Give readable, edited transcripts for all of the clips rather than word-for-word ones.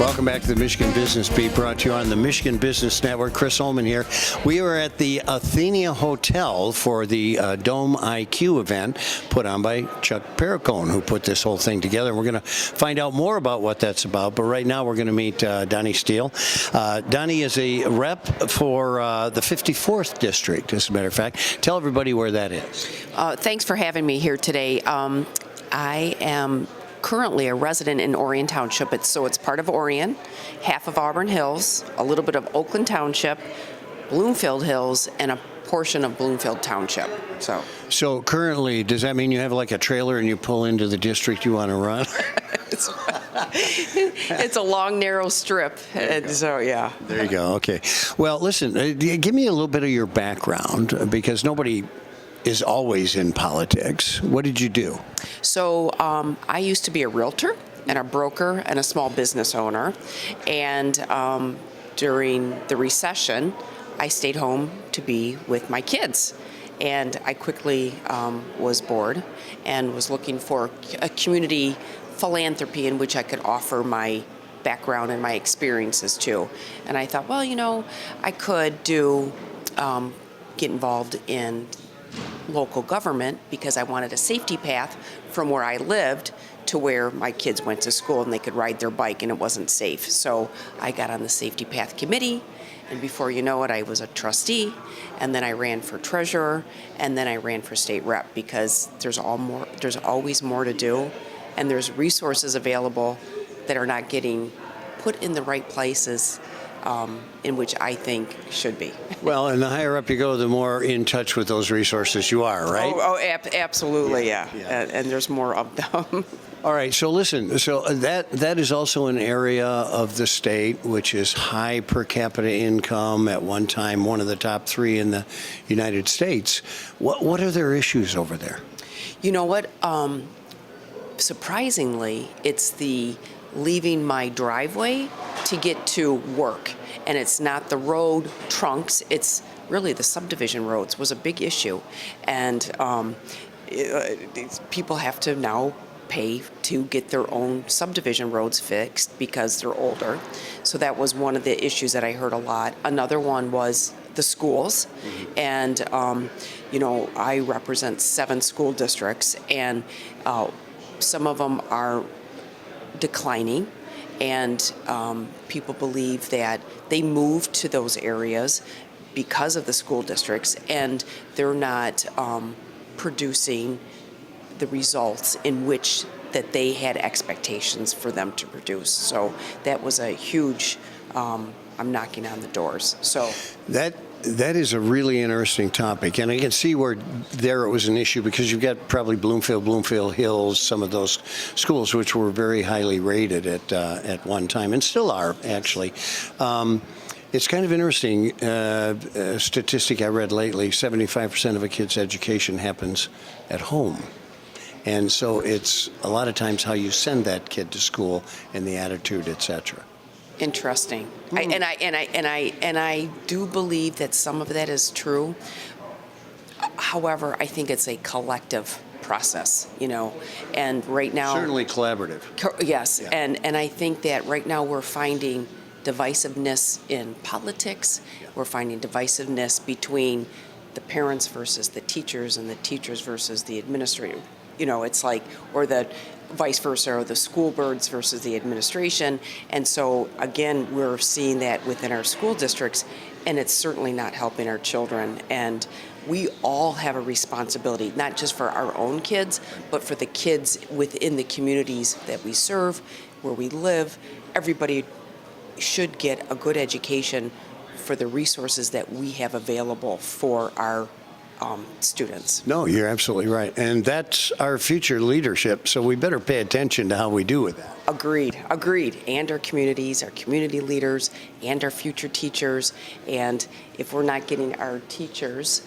Welcome back to the Michigan Business Beat, brought to you on the Michigan Business Network. Chris Holman here. We are at the Atheneum Hotel for the Dome IQ event put on by Chuck Perricone, who put this whole thing together. We're going to find out more about what that's about, but right now we're going to meet Donni Steele. Donni is a rep for the 54th District, as a matter of fact. Tell everybody where that is. Thanks for having me here today. I am currently a resident in Orion Township. It's part of Orion, half of Auburn Hills, a little bit of Oakland Township, Bloomfield Hills, and a portion of Bloomfield Township. So currently, does that mean you have like a trailer and you pull into the district you want to run? It's a long, narrow strip. And so, yeah. There you go. Okay. Well, listen, give me a little bit of your background, because nobody is always in politics. What did you do? So I used to be a realtor and a broker and a small business owner. And during the recession, I stayed home to be with my kids. And I quickly was bored and was looking for a community philanthropy in which I could offer my background and my experiences to. And I thought, well, I could get involved in local government, because I wanted a safety path from where I lived to where my kids went to school and they could ride their bike and it wasn't safe. So I got on the Safety Path Committee, and before you know it, I was a trustee, and then I ran for treasurer, and then I ran for state rep, because there's always more to do, and there's resources available that are not getting put in the right places in which I think should be. Well, and the higher up you go, the more in touch with those resources you are, right? Absolutely, yeah. And there's more of them. All right, so listen, so that is also an area of the state which is high per capita income, at one time one of the top 3 in the United States. What are their issues over there? You know what? Surprisingly, it's the leaving my driveway to get to work. And it's not the road trunks, it's really the subdivision roads was a big issue. And people have to now pay to get their own subdivision roads fixed because they're older. So that was one of the issues that I heard a lot. Another one was the schools. And, I represent 7 school districts, and some of them are declining, and people believe that they moved to those areas because of the school districts, and they're not producing the results in which that they had expectations for them to produce. So that was a huge, I'm knocking on the doors. So that is a really interesting topic, and I can see where there it was an issue, because you've got probably Bloomfield Hills, some of those schools which were very highly rated at one time, and still are, actually. It's kind of interesting, a statistic I read lately, 75% of a kid's education happens at home. And so it's a lot of times how you send that kid to school and the attitude, etc. Interesting. I do believe that some of that is true. However, I think it's a collective process, and right now... Certainly collaborative. Yes, yeah. And I think that right now we're finding divisiveness in politics. Yeah. We're finding divisiveness between the parents versus the teachers, and the teachers versus the administrator. It's like, or the vice versa, or the school boards versus the administration. And so, again, we're seeing that within our school districts, and it's certainly not helping our children. And we all have a responsibility, not just for our own kids, but for the kids within the communities that we serve, where we live. Everybody should get a good education for the resources that we have available for our students. No, you're absolutely right. And that's our future leadership, so we better pay attention to how we do with that. Agreed. And our communities, our community leaders, and our future teachers. And if we're not getting our teachers,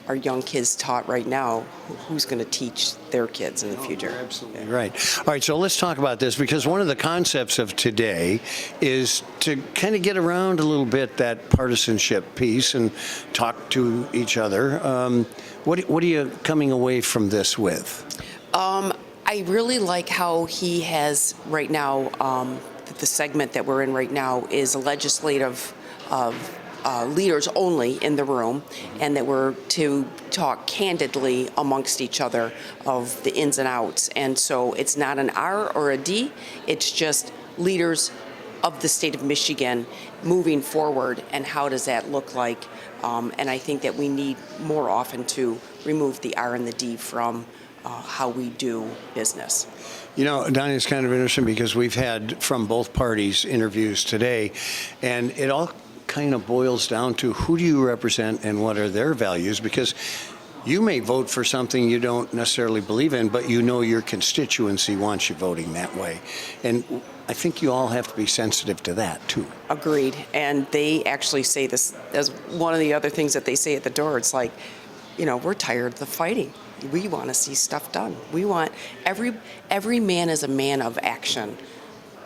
our young kids taught right now, who's going to teach their kids in the future? You're absolutely right. All right, so let's talk about this, because one of the concepts of today is to kind of get around a little bit that partisanship piece and talk to each other. What are you coming away from this with? I really like how he has right now the segment that we're in right now is a legislative leaders only in the room, and that we're to talk candidly amongst each other of the ins and outs. And so it's not an R or a D, it's just leaders of the state of Michigan moving forward, and how does that look like? And I think that we need more often to remove the R and the D from how we do business. You know, Donni, it's kind of interesting because we've had from both parties interviews today, and it all kind of boils down to who do you represent and what are their values, because you may vote for something you don't necessarily believe in, but you know your constituency wants you voting that way. And I think you all have to be sensitive to that, too. Agreed. And they actually say this as one of the other things that they say at the door. It's like, you know, we're tired of the fighting. We want to see stuff done. We want every man is a man of action.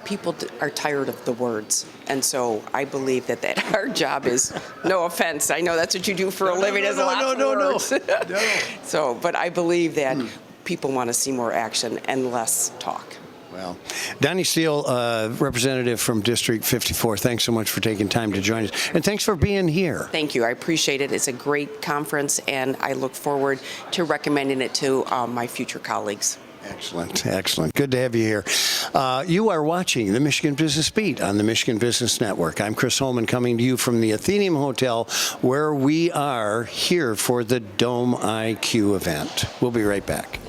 People are tired of the words. And so I believe that our job is, no offense, I know that's what you do for a living, is lots of words. No. So, but I believe that people want to see more action and less talk. Well, Donni Steele, representative from District 54, thanks so much for taking time to join us. And thanks for being here. Thank you. I appreciate it. It's a great conference, and I look forward to recommending it to my future colleagues. Excellent, excellent. Good to have you here. You are watching the Michigan Business Beat on the Michigan Business Network. I'm Chris Holman, coming to you from the Atheneum Hotel, where we are here for the Dome IQ event. We'll be right back.